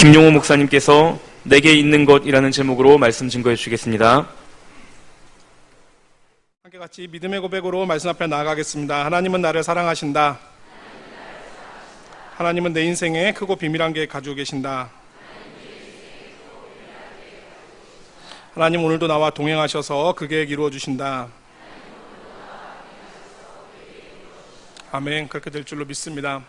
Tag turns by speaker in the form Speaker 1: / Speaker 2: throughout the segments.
Speaker 1: 김용호 목사님께서 내게 있는 것이라는 제목으로 말씀 증거해 주시겠습니다.
Speaker 2: 함께 같이 믿음의 고백으로 말씀 앞에 나아가겠습니다. 하나님은 나를 사랑하신다. 하나님은 내 인생에 크고 비밀한 계획 가지고 계신다. 하나님 오늘도 나와 동행하셔서 그 계획 이루어 주신다. 아멘. 그렇게 될 줄로 믿습니다.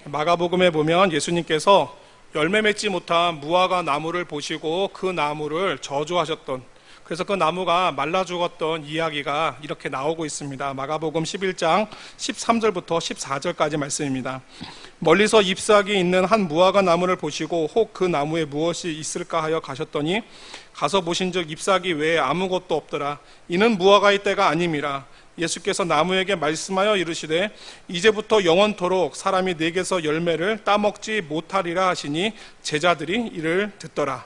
Speaker 2: 마가복음에 보면 예수님께서 열매 맺지 못한 무화과 나무를 보시고 그 나무를 저주하셨던, 그래서 그 나무가 말라 죽었던 이야기가 이렇게 나오고 있습니다. 마가복음 11장 13절부터 14절까지 말씀입니다. 멀리서 잎사귀 있는 한 무화과 나무를 보시고 혹 그 나무에 무엇이 있을까 하여 가셨더니 가서 보신즉 잎사귀 외에 아무것도 없더라. 이는 무화과의 때가 아님이라. 예수께서 나무에게 말씀하여 이르시되 이제부터 영원토록 사람이 내게서 열매를 따먹지 못하리라 하시니 제자들이 이를 듣더라.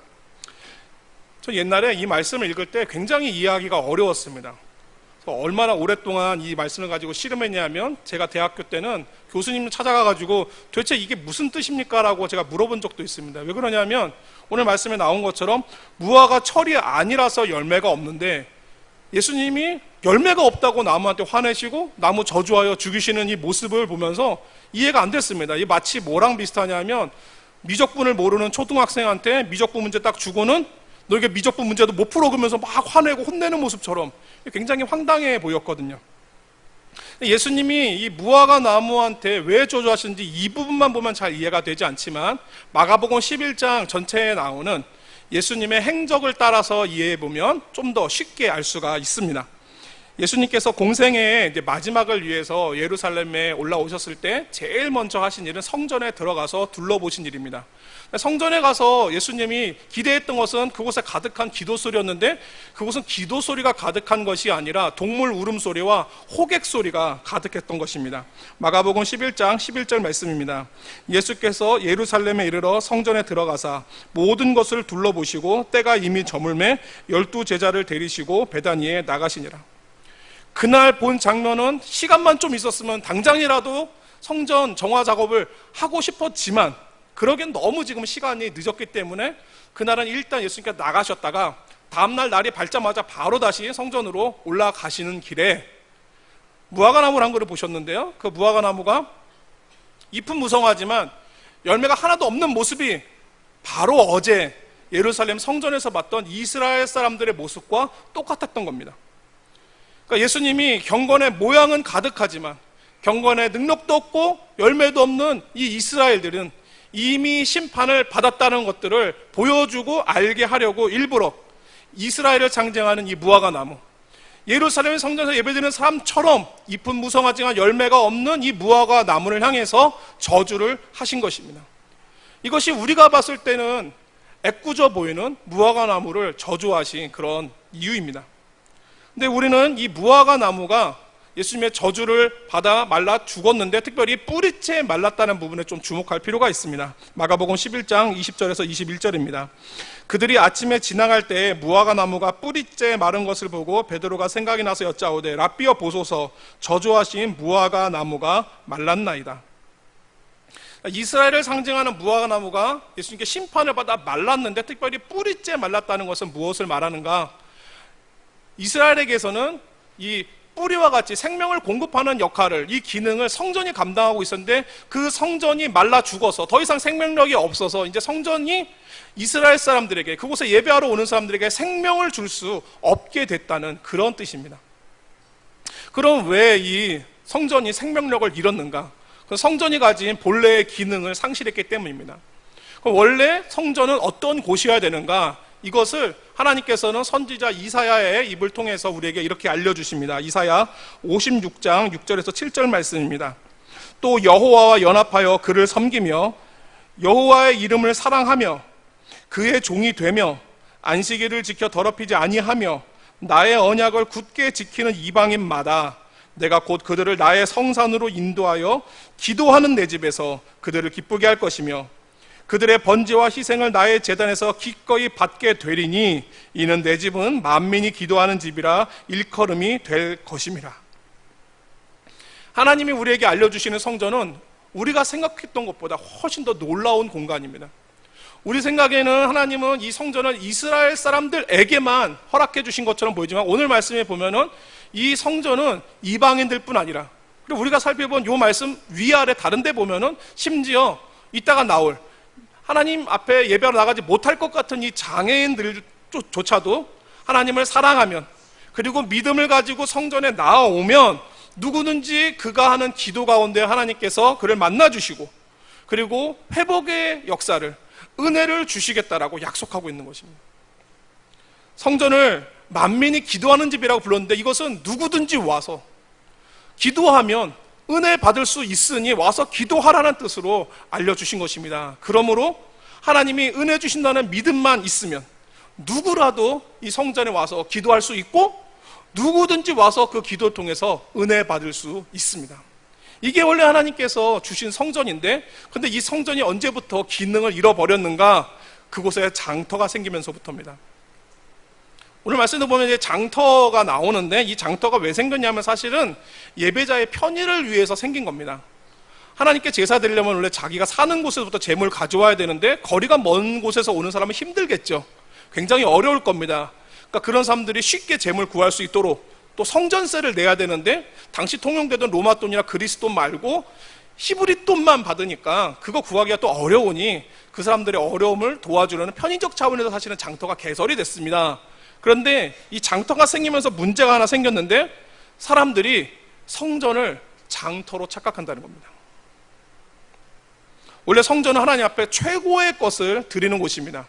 Speaker 2: 저 옛날에 이 말씀을 읽을 때 굉장히 이해하기가 어려웠습니다. 얼마나 오랫동안 이 말씀을 가지고 씨름했냐면, 제가 대학교 때는 교수님을 찾아가가지고 도대체 이게 무슨 뜻입니까? 라고 제가 물어본 적도 있습니다. 왜 그러냐면 오늘 말씀에 나온 것처럼 무화과 철이 아니라서 열매가 없는데, 예수님이 열매가 없다고 나무한테 화내시고 나무 저주하여 죽이시는 이 모습을 보면서 이해가 안 됐습니다. 이게 마치 뭐랑 비슷하냐면, 미적분을 모르는 초등학생한테 미적분 문제 딱 주고는 너에게 미적분 문제도 못 풀어 그러면서 막 화내고 혼내는 모습처럼 굉장히 황당해 보였거든요. 예수님이 이 무화과 나무한테 왜 저주하시는지 이 부분만 보면 잘 이해가 되지 않지만, 마가복음 11장 전체에 나오는 예수님의 행적을 따라서 이해해보면 좀 더 쉽게 알 수가 있습니다. 예수님께서 공생의 이제 마지막을 위해서 예루살렘에 올라오셨을 때 제일 먼저 하신 일은 성전에 들어가서 둘러보신 일입니다. 성전에 가서 예수님이 기대했던 것은 그곳에 가득한 기도소리였는데, 그곳은 기도소리가 가득한 것이 아니라 동물 울음소리와 호객소리가 가득했던 것입니다. 마가복음 11장 11절 말씀입니다. 예수께서 예루살렘에 이르러 성전에 들어가사 모든 것을 둘러보시고 때가 이미 저물매 12제자를 데리시고 베다니에 나가시니라. 그날 본 장면은 시간만 좀 있었으면 당장이라도 성전 정화 작업을 하고 싶었지만, 그러기엔 너무 지금 시간이 늦었기 때문에 그날은 일단 예수님께서 나가셨다가 다음날 날이 밝자마자 바로 다시 성전으로 올라가시는 길에 무화과 나무를 한 그루 보셨는데요, 그 무화과 나무가 잎은 무성하지만 열매가 하나도 없는 모습이 바로 어제 예루살렘 성전에서 봤던 이스라엘 사람들의 모습과 똑같았던 겁니다. 그러니까 예수님이 경건의 모양은 가득하지만 경건의 능력도 없고 열매도 없는 이 이스라엘들은 이미 심판을 받았다는 것들을 보여주고 알게 하려고 일부러 이스라엘을 상징하는 이 무화과 나무, 예루살렘 성전에서 예배드리는 사람처럼 잎은 무성하지만 열매가 없는 이 무화과 나무를 향해서 저주를 하신 것입니다. 이것이 우리가 봤을 때는 애꿎어 보이는 무화과 나무를 저주하신 그런 이유입니다. 근데 우리는 이 무화과 나무가 예수님의 저주를 받아 말라 죽었는데 특별히 뿌리째 말랐다는 부분에 좀 주목할 필요가 있습니다. 마가복음 11장 20절에서 21절입니다. 그들이 아침에 지나갈 때 무화과 나무가 뿌리째 마른 것을 보고 베드로가 생각이 나서 여짜오되 라삐어 보소서, 저주하신 무화과 나무가 말랐나이다. 이스라엘을 상징하는 무화과 나무가 예수님께 심판을 받아 말랐는데 특별히 뿌리째 말랐다는 것은 무엇을 말하는가? 이스라엘에게서는 이 뿌리와 같이 생명을 공급하는 역할을, 이 기능을 성전이 감당하고 있었는데 그 성전이 말라 죽어서 더 이상 생명력이 없어서 이제 성전이 이스라엘 사람들에게, 그곳에 예배하러 오는 사람들에게 생명을 줄 수 없게 됐다는 그런 뜻입니다. 그럼 왜 이 성전이 생명력을 잃었는가? 그 성전이 가진 본래의 기능을 상실했기 때문입니다. 그럼 원래 성전은 어떤 곳이어야 되는가? 이것을 하나님께서는 선지자 이사야의 입을 통해서 우리에게 이렇게 알려주십니다. 이사야 56장 6절에서 7절 말씀입니다. 또 여호와와 연합하여 그를 섬기며 여호와의 이름을 사랑하며 그의 종이 되며 안식일을 지켜 더럽히지 아니하며 나의 언약을 굳게 지키는 이방인마다 내가 곧 그들을 나의 성산으로 인도하여 기도하는 내 집에서 그들을 기쁘게 할 것이며 그들의 번제와 희생을 나의 제단에서 기꺼이 받게 되리니 이는 내 집은 만민이 기도하는 집이라 일컬음이 될 것임이라. 하나님이 우리에게 알려주시는 성전은 우리가 생각했던 것보다 훨씬 더 놀라운 공간입니다. 우리 생각에는 하나님은 이 성전을 이스라엘 사람들에게만 허락해 주신 것처럼 보이지만 오늘 말씀에 보면은 이 성전은 이방인들 뿐 아니라, 그리고 우리가 살펴본 이 말씀 위아래 다른 데 보면은 심지어 이따가 나올 하나님 앞에 예배하러 나가지 못할 것 같은 이 장애인들조차도 하나님을 사랑하면, 그리고 믿음을 가지고 성전에 나아오면 누구든지 그가 하는 기도 가운데 하나님께서 그를 만나주시고, 그리고 회복의 역사를, 은혜를 주시겠다라고 약속하고 있는 것입니다. 성전을 만민이 기도하는 집이라고 불렀는데 이것은 누구든지 와서 기도하면 은혜 받을 수 있으니 와서 기도하라는 뜻으로 알려주신 것입니다. 그러므로 하나님이 은혜 주신다는 믿음만 있으면 누구라도 이 성전에 와서 기도할 수 있고, 누구든지 와서 그 기도를 통해서 은혜 받을 수 있습니다. 이게 원래 하나님께서 주신 성전인데, 근데 이 성전이 언제부터 기능을 잃어버렸는가? 그곳에 장터가 생기면서부터입니다. 오늘 말씀을 보면 이제 장터가 나오는데, 이 장터가 왜 생겼냐면 사실은 예배자의 편의를 위해서 생긴 겁니다. 하나님께 제사 드리려면 원래 자기가 사는 곳에서부터 제물을 가져와야 되는데, 거리가 먼 곳에서 오는 사람은 힘들겠죠. 굉장히 어려울 겁니다. 그러니까 그런 사람들이 쉽게 제물 구할 수 있도록 또 성전세를 내야 되는데, 당시 통용되던 로마 돈이나 그리스 돈 말고 히브리 돈만 받으니까 그거 구하기가 또 어려우니 그 사람들의 어려움을 도와주려는 편의적 차원에서 사실은 장터가 개설이 됐습니다. 그런데 이 장터가 생기면서 문제가 하나 생겼는데, 사람들이 성전을 장터로 착각한다는 겁니다. 원래 성전은 하나님 앞에 최고의 것을 드리는 곳입니다.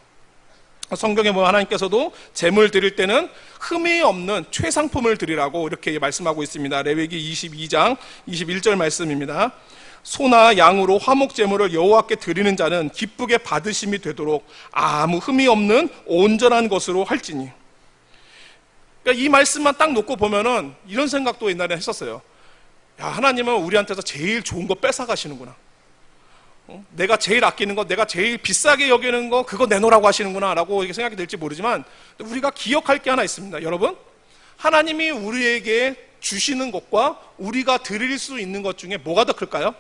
Speaker 2: 성경에 보면 하나님께서도 제물 드릴 때는 흠이 없는 최상품을 드리라고 이렇게 말씀하고 있습니다. 레위기 22장 21절 말씀입니다. 소나 양으로 화목 제물을 여호와께 드리는 자는 기쁘게 받으심이 되도록 아무 흠이 없는 온전한 것으로 할지니. 그러니까 이 말씀만 딱 놓고 보면은 이런 생각도 옛날에 했었어요. 야, 하나님은 우리한테서 제일 좋은 거 뺏어 가시는구나. 내가 제일 아끼는 거, 내가 제일 비싸게 여기는 거, 그거 내놓으라고 하시는구나 라고 이렇게 생각이 될지 모르지만, 우리가 기억할 게 하나 있습니다. 여러분, 하나님이 우리에게 주시는 것과 우리가 드릴 수 있는 것 중에 뭐가 더 클까요?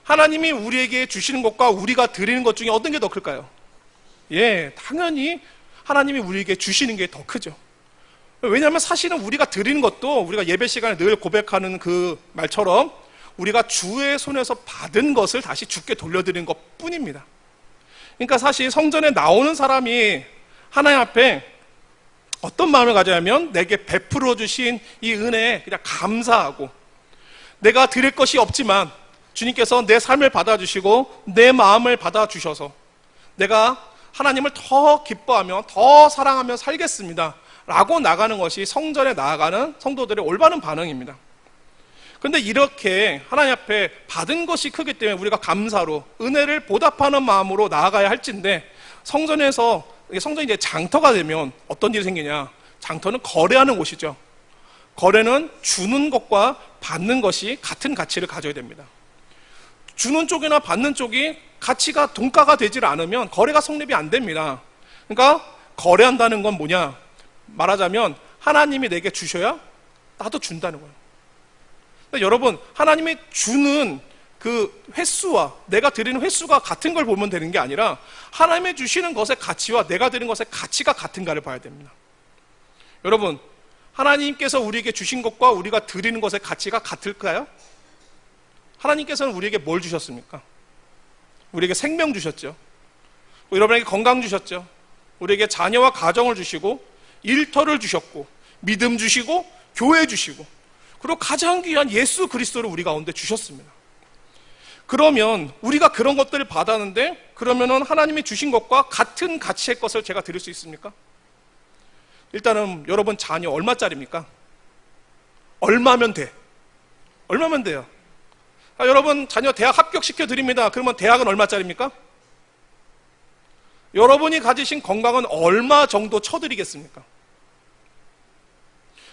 Speaker 2: 하나님이 우리에게 주시는 것과 우리가 드리는 것 중에 어떤 게 더 클까요? 예, 당연히 하나님이 우리에게 주시는 게 더 크죠. 왜냐하면 사실은 우리가 드리는 것도, 우리가 예배 시간에 늘 고백하는 그 말처럼 우리가 주의 손에서 받은 것을 다시 주께 돌려드리는 것 뿐입니다. 그러니까 사실 성전에 나오는 사람이 하나님 앞에 어떤 마음을 가져야 하면, 내게 베풀어 주신 이 은혜에 그냥 감사하고, 내가 드릴 것이 없지만 주님께서 내 삶을 받아주시고 내 마음을 받아주셔서 내가 하나님을 더 기뻐하며 더 사랑하며 살겠습니다 라고 나가는 것이 성전에 나아가는 성도들의 올바른 반응입니다. 그런데 이렇게 하나님 앞에 받은 것이 크기 때문에 우리가 감사로 은혜를 보답하는 마음으로 나아가야 할진데, 성전이 이제 장터가 되면 어떤 일이 생기냐? 장터는 거래하는 곳이죠. 거래는 주는 것과 받는 것이 같은 가치를 가져야 됩니다. 주는 쪽이나 받는 쪽이 가치가 동가가 되질 않으면 거래가 성립이 안 됩니다. 그러니까 거래한다는 건 뭐냐? 말하자면 하나님이 내게 주셔야 나도 준다는 거예요. 여러분, 하나님이 주는 그 횟수와 내가 드리는 횟수가 같은 걸 보면 되는 게 아니라, 하나님이 주시는 것의 가치와 내가 드리는 것의 가치가 같은가를 봐야 됩니다. 여러분, 하나님께서 우리에게 주신 것과 우리가 드리는 것의 가치가 같을까요? 하나님께서는 우리에게 뭘 주셨습니까? 우리에게 생명 주셨죠. 여러분에게 건강 주셨죠. 우리에게 자녀와 가정을 주시고 일터를 주셨고 믿음 주시고 교회 주시고, 그리고 가장 귀한 예수 그리스도를 우리 가운데 주셨습니다. 그러면 우리가 그런 것들을 받았는데, 그러면은 하나님이 주신 것과 같은 가치의 것을 제가 드릴 수 있습니까? 일단은 여러분 자녀 얼마짜리입니까? 얼마면 돼? 얼마면 돼요? 여러분 자녀 대학 합격시켜 드립니다. 그러면 대학은 얼마짜리입니까? 여러분이 가지신 건강은 얼마 정도 쳐드리겠습니까?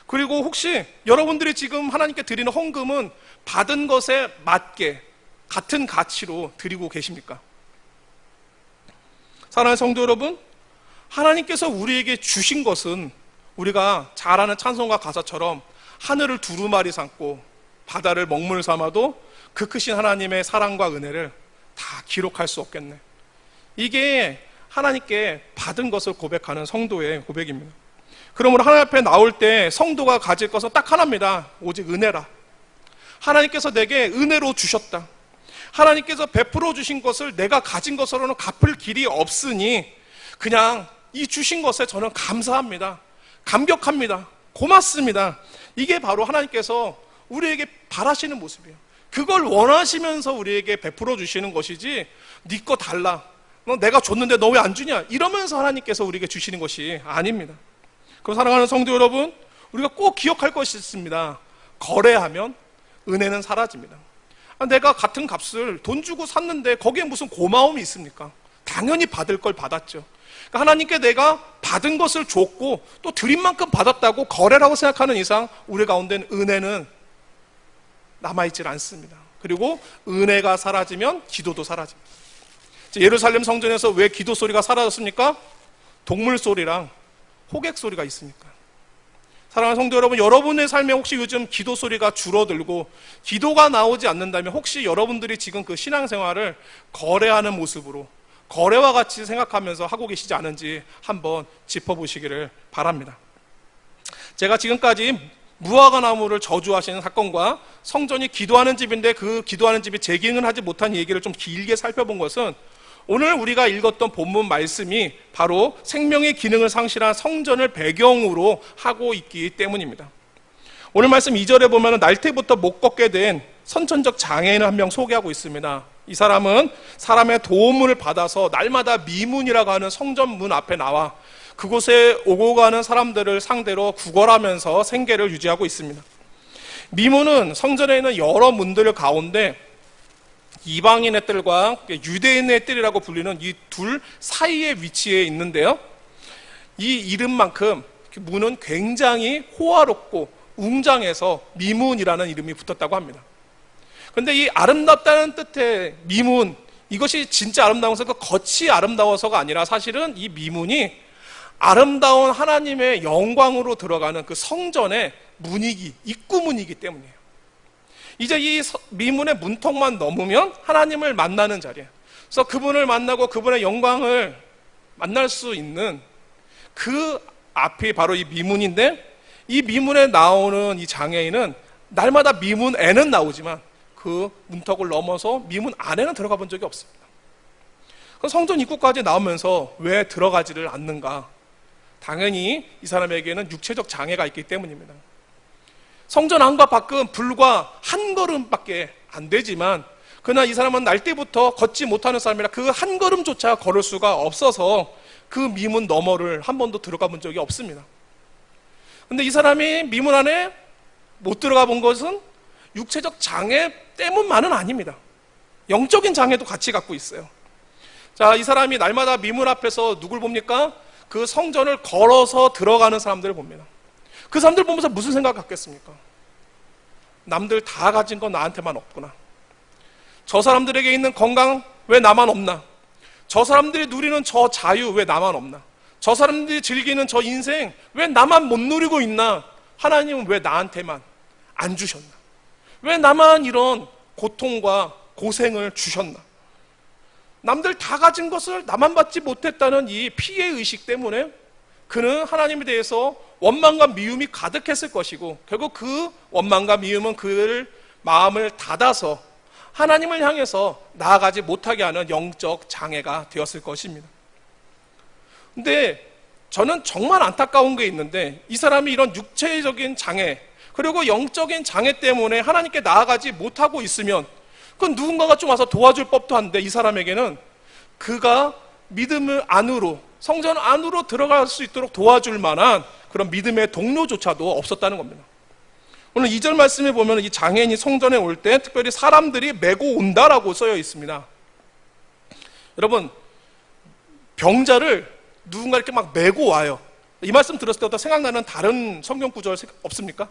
Speaker 2: 그리고 혹시 여러분들이 지금 하나님께 드리는 헌금은 받은 것에 맞게 같은 가치로 드리고 계십니까? 사랑하는 성도 여러분, 하나님께서 우리에게 주신 것은 우리가 잘 아는 찬송가 가사처럼 하늘을 두루마리 삼고 바다를 먹물 삼아도 그 크신 하나님의 사랑과 은혜를 다 기록할 수 없겠네. 이게 하나님께 받은 것을 고백하는 성도의 고백입니다. 그러므로 하나님 앞에 나올 때 성도가 가질 것은 딱 하나입니다. 오직 은혜라. 하나님께서 내게 은혜로 주셨다. 하나님께서 베풀어 주신 것을 내가 가진 것으로는 갚을 길이 없으니 그냥 이 주신 것에 저는 감사합니다. 감격합니다. 고맙습니다. 이게 바로 하나님께서 우리에게 바라시는 모습이에요. 그걸 원하시면서 우리에게 베풀어 주시는 것이지 네 거 달라. 너 내가 줬는데 너 왜 안 주냐? 이러면서 하나님께서 우리에게 주시는 것이 아닙니다. 그럼 사랑하는 성도 여러분, 우리가 꼭 기억할 것이 있습니다. 거래하면 은혜는 사라집니다. 내가 같은 값을 돈 주고 샀는데 거기에 무슨 고마움이 있습니까? 당연히 받을 걸 받았죠. 그러니까 하나님께 내가 받은 것을 줬고 또 드린 만큼 받았다고 거래라고 생각하는 이상 우리 가운데는 은혜는 남아있질 않습니다. 그리고 은혜가 사라지면 기도도 사라집니다. 예루살렘 성전에서 왜 기도 소리가 사라졌습니까? 동물 소리랑 호객 소리가 있으니까. 사랑하는 성도 여러분, 여러분의 삶에 혹시 요즘 기도 소리가 줄어들고 기도가 나오지 않는다면 혹시 여러분들이 지금 그 신앙생활을 거래하는 모습으로 거래와 같이 생각하면서 하고 계시지 않은지 한번 짚어보시기를 바랍니다. 제가 지금까지 무화과 나무를 저주하시는 사건과 성전이 기도하는 집인데 그 기도하는 집이 재기능을 하지 못한 얘기를 좀 길게 살펴본 것은 오늘 우리가 읽었던 본문 말씀이 바로 생명의 기능을 상실한 성전을 배경으로 하고 있기 때문입니다. 오늘 말씀 2절에 보면 날때부터 못 걷게 된 선천적 장애인을 한 명 소개하고 있습니다. 이 사람은 사람의 도움을 받아서 날마다 미문이라고 하는 성전 문 앞에 나와 그곳에 오고 가는 사람들을 상대로 구걸하면서 생계를 유지하고 있습니다. 미문은 성전에 있는 여러 문들 가운데 이방인의 뜰과 유대인의 뜰이라고 불리는 이 둘 사이에 위치해 있는데요. 이 이름만큼 문은 굉장히 호화롭고 웅장해서 미문이라는 이름이 붙었다고 합니다. 그런데 이 아름답다는 뜻의 미문, 이것이 진짜 아름다워서 겉이 아름다워서가 아니라 사실은 이 미문이 아름다운 하나님의 영광으로 들어가는 그 성전의 문이기, 입구문이기 때문이에요. 이제 이 미문의 문턱만 넘으면 하나님을 만나는 자리예요. 그래서 그분을 만나고 그분의 영광을 만날 수 있는 그 앞이 바로 이 미문인데, 이 미문에 나오는 이 장애인은 날마다 미문에는 나오지만 그 문턱을 넘어서 미문 안에는 들어가 본 적이 없습니다. 성전 입구까지 나오면서 왜 들어가지를 않는가? 당연히 이 사람에게는 육체적 장애가 있기 때문입니다. 성전 안과 밖은 불과 한 걸음밖에 안 되지만 그러나 이 사람은 날 때부터 걷지 못하는 사람이라 그 한 걸음조차 걸을 수가 없어서 그 미문 너머를 한 번도 들어가 본 적이 없습니다. 근데 이 사람이 미문 안에 못 들어가 본 것은 육체적 장애 때문만은 아닙니다. 영적인 장애도 같이 갖고 있어요. 자, 이 사람이 날마다 미문 앞에서 누굴 봅니까? 그 성전을 걸어서 들어가는 사람들을 봅니다. 그 사람들 보면서 무슨 생각 갖겠습니까? 남들 다 가진 건 나한테만 없구나. 저 사람들에게 있는 건강 왜 나만 없나? 저 사람들이 누리는 저 자유 왜 나만 없나? 저 사람들이 즐기는 저 인생 왜 나만 못 누리고 있나? 하나님은 왜 나한테만 안 주셨나? 왜 나만 이런 고통과 고생을 주셨나? 남들 다 가진 것을 나만 받지 못했다는 이 피해의식 때문에 그는 하나님에 대해서 원망과 미움이 가득했을 것이고 결국 그 원망과 미움은 그를 마음을 닫아서 하나님을 향해서 나아가지 못하게 하는 영적 장애가 되었을 것입니다. 근데 저는 정말 안타까운 게 있는데 이 사람이 이런 육체적인 장애 그리고 영적인 장애 때문에 하나님께 나아가지 못하고 있으면 그건 누군가가 좀 와서 도와줄 법도 한데 이 사람에게는 그가 믿음을 안으로 성전 안으로 들어갈 수 있도록 도와줄 만한 그런 믿음의 동료조차도 없었다는 겁니다. 오늘 2절 말씀에 보면 이 장애인이 성전에 올 때 특별히 사람들이 메고 온다라고 써여 있습니다. 여러분, 병자를 누군가 이렇게 막 메고 와요. 이 말씀 들었을 때부터 생각나는 다른 성경 구절 없습니까?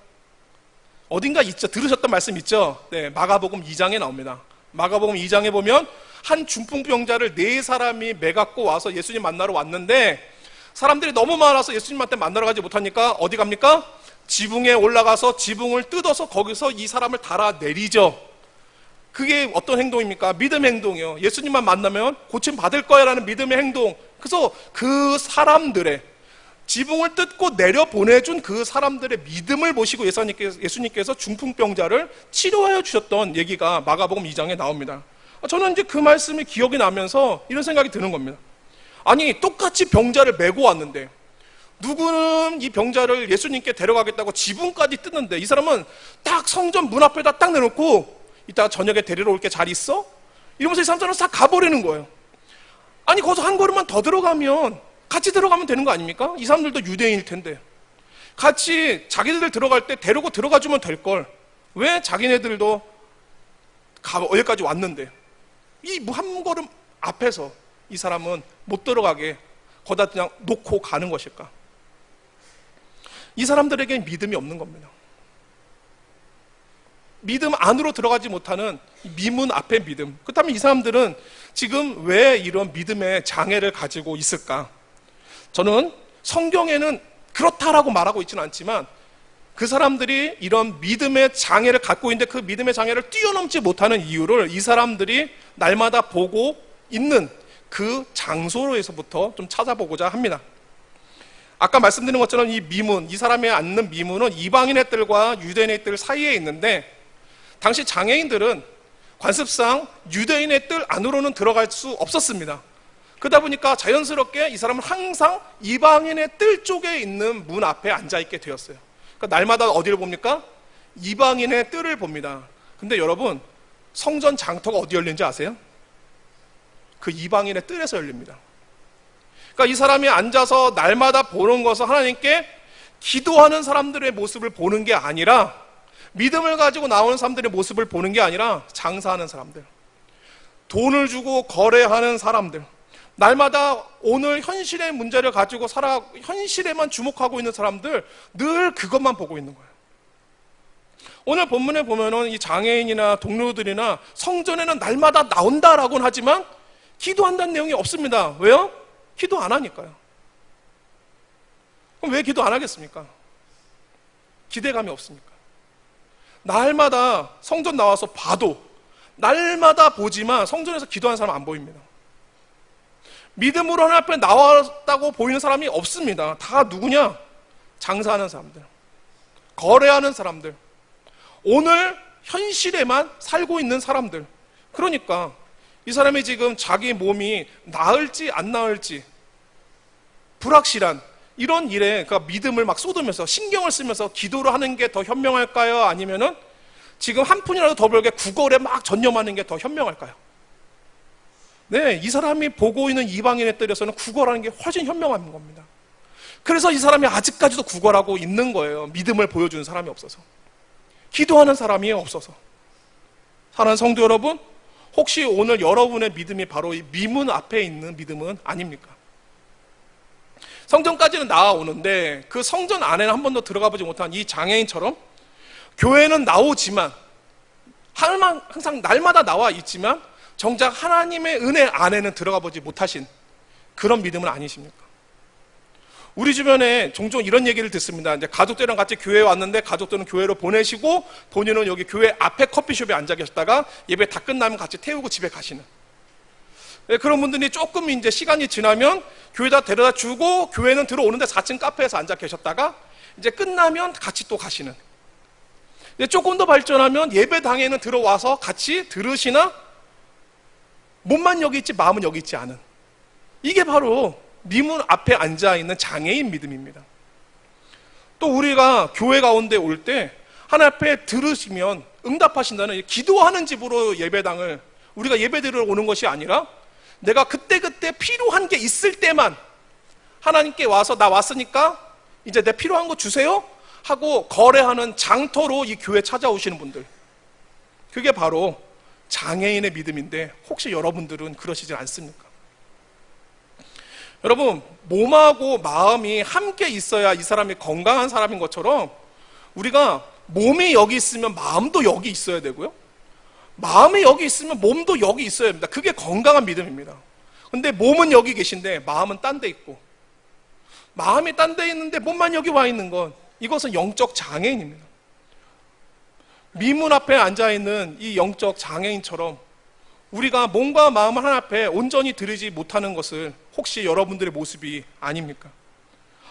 Speaker 2: 어딘가 있죠. 들으셨던 말씀 있죠? 네, 마가복음 2장에 나옵니다. 마가복음 2장에 보면 한 중풍병자를 4사람이 매갖고 와서 예수님 만나러 왔는데 사람들이 너무 많아서 예수님한테 만나러 가지 못하니까 어디 갑니까? 지붕에 올라가서 지붕을 뜯어서 거기서 이 사람을 달아 내리죠. 그게 어떤 행동입니까? 믿음의 행동이요. 예수님만 만나면 고침 받을 거야 라는 믿음의 행동. 그래서 그 사람들의 지붕을 뜯고 내려 보내준 그 사람들의 믿음을 보시고 예수님께서 중풍병자를 치료하여 주셨던 얘기가 마가복음 2장에 나옵니다. 저는 이제 그 말씀이 기억이 나면서 이런 생각이 드는 겁니다. 아니, 똑같이 병자를 메고 왔는데 누구는 이 병자를 예수님께 데려가겠다고 지붕까지 뜯는데 이 사람은 딱 성전 문 앞에다 딱 내놓고 이따가 저녁에 데리러 올게 잘 있어? 이러면서 이 사람들은 싹 가버리는 거예요. 아니, 거기서 한 걸음만 더 들어가면 같이 들어가면 되는 거 아닙니까? 이 사람들도 유대인일 텐데 같이 자기네들 들어갈 때 데리고 들어가주면 될걸 왜 자기네들도 여기까지 왔는데 이 한 걸음 앞에서 이 사람은 못 들어가게 거기다 그냥 놓고 가는 것일까? 이 사람들에게는 믿음이 없는 겁니다. 믿음 안으로 들어가지 못하는 미문 앞의 믿음. 그렇다면 이 사람들은 지금 왜 이런 믿음의 장애를 가지고 있을까? 저는 성경에는 그렇다라고 말하고 있지는 않지만 그 사람들이 이런 믿음의 장애를 갖고 있는데 그 믿음의 장애를 뛰어넘지 못하는 이유를 이 사람들이 날마다 보고 있는 그 장소로에서부터 좀 찾아보고자 합니다. 아까 말씀드린 것처럼 이 미문, 이 사람이 앉는 미문은 이방인의 뜰과 유대인의 뜰 사이에 있는데 당시 장애인들은 관습상 유대인의 뜰 안으로는 들어갈 수 없었습니다. 그러다 보니까 자연스럽게 이 사람은 항상 이방인의 뜰 쪽에 있는 문 앞에 앉아있게 되었어요. 그러니까 날마다 어디를 봅니까? 이방인의 뜰을 봅니다. 근데 여러분, 성전 장터가 어디 열린지 아세요? 그 이방인의 뜰에서 열립니다. 그러니까 이 사람이 앉아서 날마다 보는 것은 하나님께 기도하는 사람들의 모습을 보는 게 아니라 믿음을 가지고 나오는 사람들의 모습을 보는 게 아니라 장사하는 사람들, 돈을 주고 거래하는 사람들, 날마다 오늘 현실의 문제를 가지고 현실에만 주목하고 있는 사람들, 늘 그것만 보고 있는 거예요. 오늘 본문에 보면은 이 장애인이나 동료들이나 성전에는 날마다 나온다라고는 하지만 기도한다는 내용이 없습니다. 왜요? 기도 안 하니까요. 그럼 왜 기도 안 하겠습니까? 기대감이 없으니까. 날마다 성전 나와서 봐도 날마다 보지만 성전에서 기도하는 사람 안 보입니다. 믿음으로 하나님 앞에 나왔다고 보이는 사람이 없습니다. 다 누구냐? 장사하는 사람들, 거래하는 사람들, 오늘 현실에만 살고 있는 사람들. 그러니까 이 사람이 지금 자기 몸이 나을지 안 나을지 불확실한 이런 일에 그러니까 믿음을 막 쏟으면서 신경을 쓰면서 기도를 하는 게 더 현명할까요? 아니면은 지금 한 푼이라도 더 벌게 구걸에 막 전념하는 게 더 현명할까요? 네, 이 사람이 보고 있는 이방인의 뜰에서는 구걸하는 게 훨씬 현명한 겁니다. 그래서 이 사람이 아직까지도 구걸하고 있는 거예요. 믿음을 보여주는 사람이 없어서, 기도하는 사람이 없어서. 사랑하는 성도 여러분, 혹시 오늘 여러분의 믿음이 바로 이 미문 앞에 있는 믿음은 아닙니까? 성전까지는 나와오는데 그 성전 안에는 한 번도 들어가 보지 못한 이 장애인처럼 교회는 나오지만 항상 날마다 나와 있지만 정작 하나님의 은혜 안에는 들어가 보지 못하신 그런 믿음은 아니십니까? 우리 주변에 종종 이런 얘기를 듣습니다. 이제 가족들이랑 같이 교회에 왔는데 가족들은 교회로 보내시고 본인은 여기 교회 앞에 커피숍에 앉아 계셨다가 예배 다 끝나면 같이 태우고 집에 가시는, 네, 그런 분들이 조금 이제 시간이 지나면 교회다 데려다 주고 교회는 들어오는데 4층 카페에서 앉아 계셨다가 이제 끝나면 같이 또 가시는, 조금 더 발전하면 예배당에는 들어와서 같이 들으시나 몸만 여기 있지 마음은 여기 있지 않은, 이게 바로 미문 앞에 앉아있는 장애인 믿음입니다. 또 우리가 교회 가운데 올 때 하나님 앞에 들으시면 응답하신다는 기도하는 집으로 예배당을 우리가 예배드리러 오는 것이 아니라 내가 그때그때 필요한 게 있을 때만 하나님께 와서 나 왔으니까 이제 내 필요한 거 주세요 하고 거래하는 장터로 이 교회 찾아오시는 분들, 그게 바로 장애인의 믿음인데 혹시 여러분들은 그러시지 않습니까? 여러분, 몸하고 마음이 함께 있어야 이 사람이 건강한 사람인 것처럼 우리가 몸이 여기 있으면 마음도 여기 있어야 되고요, 마음이 여기 있으면 몸도 여기 있어야 합니다. 그게 건강한 믿음입니다. 근데 몸은 여기 계신데 마음은 딴 데 있고, 마음이 딴 데 있는데 몸만 여기 와 있는 건 이것은 영적 장애인입니다. 미문 앞에 앉아있는 이 영적 장애인처럼 우리가 몸과 마음을 하나님 앞에 온전히 드리지 못하는 것을 혹시 여러분들의 모습이 아닙니까?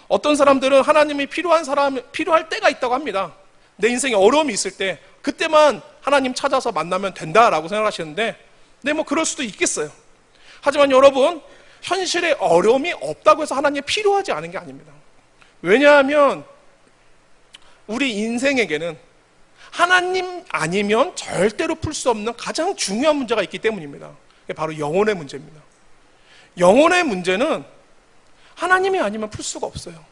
Speaker 2: 어떤 사람들은 하나님이 필요할 때가 있다고 합니다. 내 인생에 어려움이 있을 때 그때만 하나님 찾아서 만나면 된다라고 생각하시는데 네, 뭐 그럴 수도 있겠어요. 하지만 여러분, 현실에 어려움이 없다고 해서 하나님이 필요하지 않은 게 아닙니다. 왜냐하면 우리 인생에게는 하나님 아니면 절대로 풀 수 없는 가장 중요한 문제가 있기 때문입니다. 그게 바로 영혼의 문제입니다. 영혼의 문제는 하나님이 아니면 풀 수가 없어요.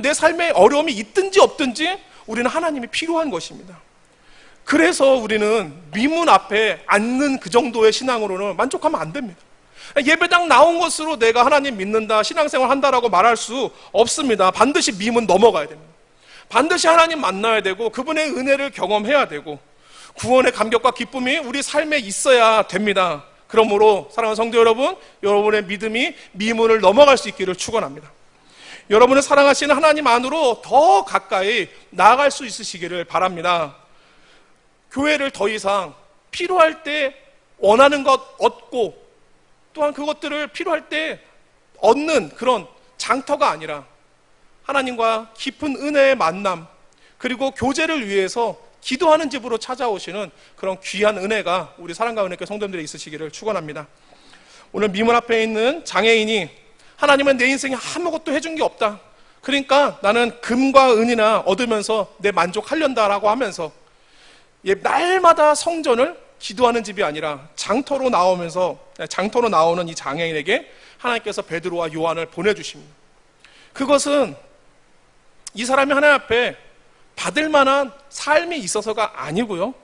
Speaker 2: 내 삶에 어려움이 있든지 없든지 우리는 하나님이 필요한 것입니다. 그래서 우리는 미문 앞에 앉는 그 정도의 신앙으로는 만족하면 안 됩니다. 예배당 나온 것으로 내가 하나님 믿는다, 신앙생활 한다라고 말할 수 없습니다. 반드시 미문 넘어가야 됩니다. 반드시 하나님 만나야 되고 그분의 은혜를 경험해야 되고 구원의 감격과 기쁨이 우리 삶에 있어야 됩니다. 그러므로 사랑하는 성도 여러분, 여러분의 믿음이 미문을 넘어갈 수 있기를 축원합니다. 여러분을 사랑하시는 하나님 안으로 더 가까이 나아갈 수 있으시기를 바랍니다. 교회를 더 이상 필요할 때 원하는 것 얻고 또한 그것들을 필요할 때 얻는 그런 장터가 아니라 하나님과 깊은 은혜의 만남 그리고 교제를 위해서 기도하는 집으로 찾아오시는 그런 귀한 은혜가 우리 사랑과 은혜교회 성도님들이 있으시기를 축원합니다. 오늘 미문 앞에 있는 장애인이 하나님은 내 인생에 아무것도 해준 게 없다. 그러니까 나는 금과 은이나 얻으면서 내 만족하련다라고 하면서 날마다 성전을 기도하는 집이 아니라 장터로 나오는 이 장애인에게 하나님께서 베드로와 요한을 보내주십니다. 그것은 이 사람이 하나님 앞에 받을 만한 삶이 있어서가 아니고요,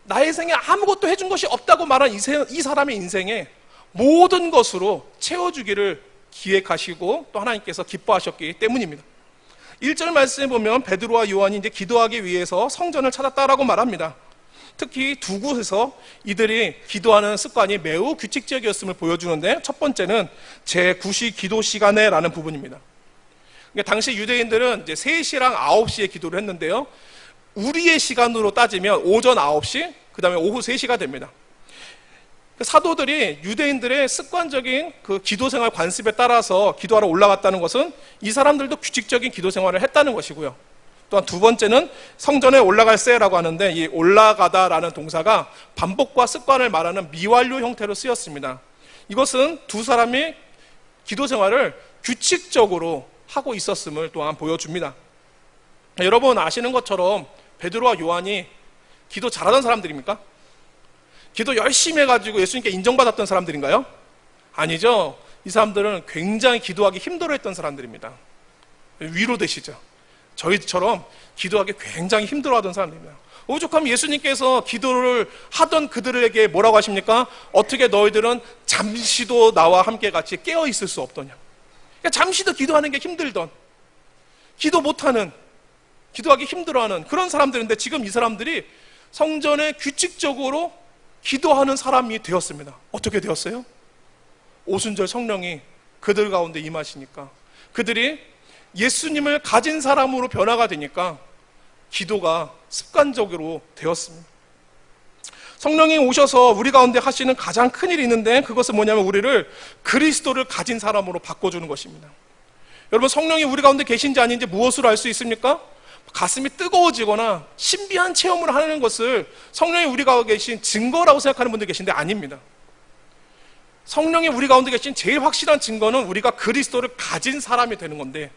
Speaker 2: 나의 생에 아무것도 해준 것이 없다고 말한 이 사람의 인생에 모든 것으로 채워주기를 기획하시고 또 하나님께서 기뻐하셨기 때문입니다. 1절 말씀에 보면 베드로와 요한이 이제 기도하기 위해서 성전을 찾았다라고 말합니다. 특히 두 곳에서 이들이 기도하는 습관이 매우 규칙적이었음을 보여주는데, 첫 번째는 제9시 기도 시간에라는 부분입니다. 그러니까 당시 유대인들은 이제 3시랑 9시에 기도를 했는데요, 우리의 시간으로 따지면 오전 9시, 그 다음에 오후 3시가 됩니다. 사도들이 유대인들의 습관적인 그 기도 생활 관습에 따라서 기도하러 올라갔다는 것은 이 사람들도 규칙적인 기도 생활을 했다는 것이고요. 또한 두 번째는 성전에 올라갈세라고 하는데, 이 올라가다라는 동사가 반복과 습관을 말하는 미완료 형태로 쓰였습니다. 이것은 두 사람이 기도 생활을 규칙적으로 하고 있었음을 또한 보여줍니다. 여러분 아시는 것처럼 베드로와 요한이 기도 잘하던 사람들입니까? 기도 열심히 해가지고 예수님께 인정받았던 사람들인가요? 아니죠. 이 사람들은 굉장히 기도하기 힘들어했던 사람들입니다. 위로되시죠? 저희처럼 기도하기 굉장히 힘들어하던 사람들입니다. 오죽하면 예수님께서 기도를 하던 그들에게 뭐라고 하십니까? 어떻게 너희들은 잠시도 나와 함께 같이 깨어 있을 수 없더냐. 그러니까 잠시도 기도하는 게 힘들던, 기도 못하는, 기도하기 힘들어하는 그런 사람들인데, 지금 이 사람들이 성전에 규칙적으로 기도하는 사람이 되었습니다. 어떻게 되었어요? 오순절 성령이 그들 가운데 임하시니까, 그들이 예수님을 가진 사람으로 변화가 되니까 기도가 습관적으로 되었습니다. 성령이 오셔서 우리 가운데 하시는 가장 큰 일이 있는데, 그것은 뭐냐면 우리를 그리스도를 가진 사람으로 바꿔주는 것입니다. 여러분, 성령이 우리 가운데 계신지 아닌지 무엇으로 알 수 있습니까? 가슴이 뜨거워지거나 신비한 체험을 하는 것을 성령이 우리 가운데 계신 증거라고 생각하는 분들 계신데 아닙니다. 성령이 우리 가운데 계신 제일 확실한 증거는 우리가 그리스도를 가진 사람이 되는 건데,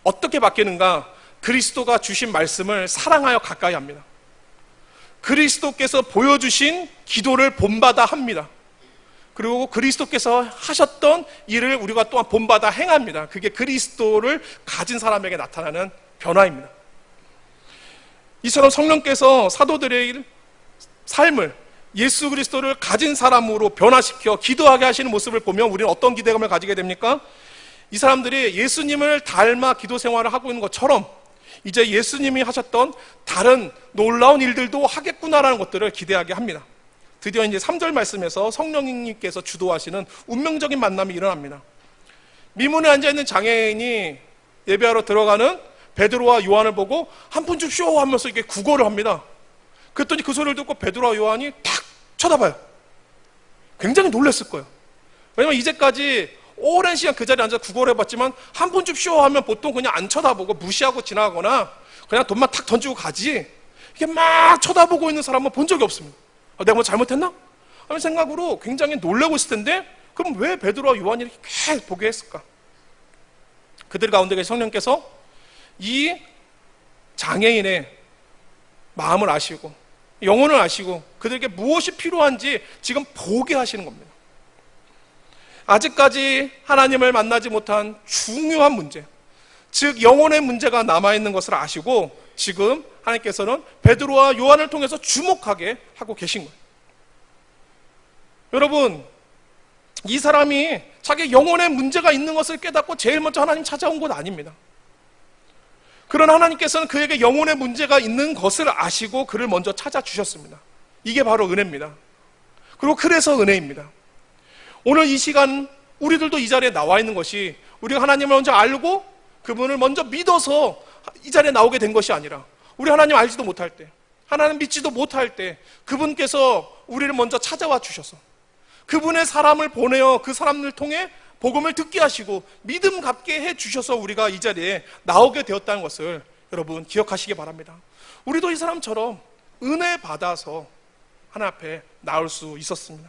Speaker 2: 어떻게 바뀌는가? 그리스도가 주신 말씀을 사랑하여 가까이 합니다. 그리스도께서 보여주신 기도를 본받아 합니다. 그리고 그리스도께서 하셨던 일을 우리가 또한 본받아 행합니다. 그게 그리스도를 가진 사람에게 나타나는 변화입니다. 이처럼 성령께서 사도들의 삶을 예수 그리스도를 가진 사람으로 변화시켜 기도하게 하시는 모습을 보면 우리는 어떤 기대감을 가지게 됩니까? 이 사람들이 예수님을 닮아 기도 생활을 하고 있는 것처럼 이제 예수님이 하셨던 다른 놀라운 일들도 하겠구나라는 것들을 기대하게 합니다. 드디어 이제 3절 말씀에서 성령님께서 주도하시는 운명적인 만남이 일어납니다. 미문에 앉아있는 장애인이 예배하러 들어가는 베드로와 요한을 보고 한 푼 줍쇼 하면서 이렇게 구걸을 합니다. 그랬더니 그 소리를 듣고 베드로와 요한이 탁 쳐다봐요. 굉장히 놀랐을 거예요. 왜냐면 이제까지 오랜 시간 그 자리에 앉아서 구걸을 해봤지만 한 번 줍쇼 하면 보통 그냥 안 쳐다보고 무시하고 지나가거나 그냥 돈만 탁 던지고 가지, 이게 막 쳐다보고 있는 사람은 본 적이 없습니다. 내가 뭐 잘못했나? 하는 생각으로 굉장히 놀라고 있을 텐데, 그럼 왜 베드로와 요한이 이렇게 계속 보게 했을까? 그들 가운데 계신 성령께서 이 장애인의 마음을 아시고 영혼을 아시고 그들에게 무엇이 필요한지 지금 보게 하시는 겁니다. 아직까지 하나님을 만나지 못한 중요한 문제, 즉 영혼의 문제가 남아있는 것을 아시고 지금 하나님께서는 베드로와 요한을 통해서 주목하게 하고 계신 거예요. 여러분, 이 사람이 자기 영혼의 문제가 있는 것을 깨닫고 제일 먼저 하나님 찾아온 건 아닙니다. 그러나 하나님께서는 그에게 영혼의 문제가 있는 것을 아시고 그를 먼저 찾아주셨습니다. 이게 바로 은혜입니다. 그리고 그래서 은혜입니다. 오늘 이 시간 우리들도 이 자리에 나와 있는 것이 우리가 하나님을 먼저 알고 그분을 먼저 믿어서 이 자리에 나오게 된 것이 아니라, 우리 하나님 알지도 못할 때, 하나님 믿지도 못할 때 그분께서 우리를 먼저 찾아와 주셔서 그분의 사람을 보내어 그 사람을 통해 복음을 듣게 하시고 믿음 갖게 해 주셔서 우리가 이 자리에 나오게 되었다는 것을 여러분 기억하시기 바랍니다. 우리도 이 사람처럼 은혜 받아서 하나님 앞에 나올 수 있었습니다.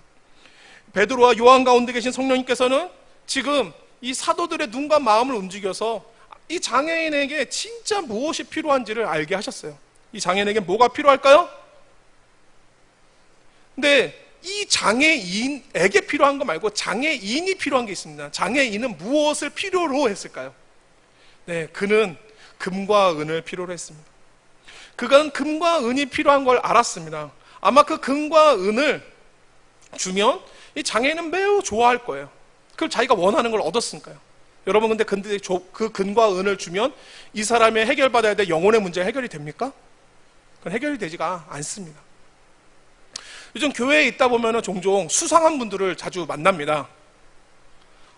Speaker 2: 베드로와 요한 가운데 계신 성령님께서는 지금 이 사도들의 눈과 마음을 움직여서 이 장애인에게 진짜 무엇이 필요한지를 알게 하셨어요. 이 장애인에게 뭐가 필요할까요? 근데 이 장애인에게 필요한 거 말고 장애인이 필요한 게 있습니다. 장애인은 무엇을 필요로 했을까요? 네, 그는 금과 은을 필요로 했습니다. 그는 금과 은이 필요한 걸 알았습니다. 아마 그 금과 은을 주면 이 장애인은 매우 좋아할 거예요. 그걸 자기가 원하는 걸 얻었으니까요. 여러분, 근데 그 금과 은을 주면 이 사람의 해결받아야 될 영혼의 문제가 해결이 됩니까? 그건 해결이 되지가 않습니다. 요즘 교회에 있다 보면 종종 수상한 분들을 자주 만납니다.